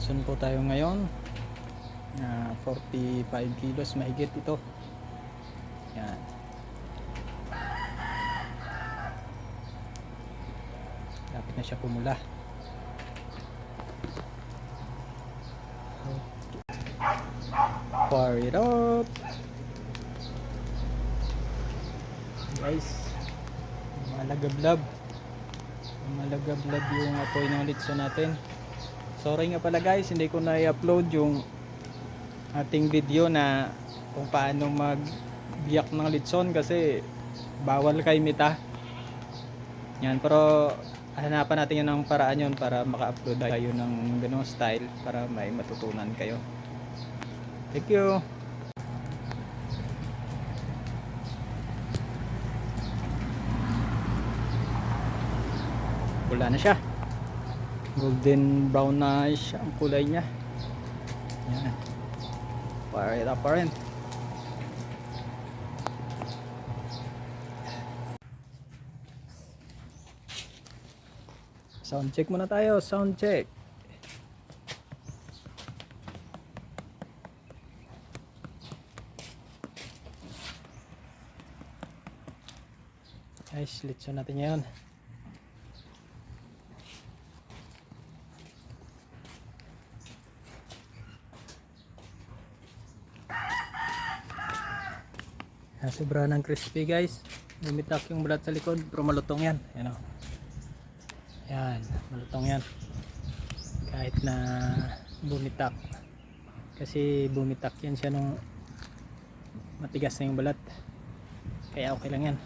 Litson po tayo ngayon na 45 kilos mahigit ito. Yan. Lapit na siya pumula. Fire it up guys. Malagablab yung apoy ng litson natin. Sorry nga pala guys, hindi ko na i-upload yung ating video na kung paano magbiyak ng litson kasi bawal kay mita yan, pero hanapan natin yun ng paraan yun para maka-upload tayo ng ganong style para may matutunan kayo. Thank you. Wala na siya, golden brown na siya ang kulay niya. Yan. Fire it up pa rin. Sound check muna tayo, sound check. Guys, litson natin ngayon. Sobra ng crispy guys. Bumitak yung balat sa likod pero malutong yan. Yan o. Yan, malutong yan. Kahit na bumitak. Kasi bumitak yan siya nung matigas na yung balat. Kaya okay lang yan.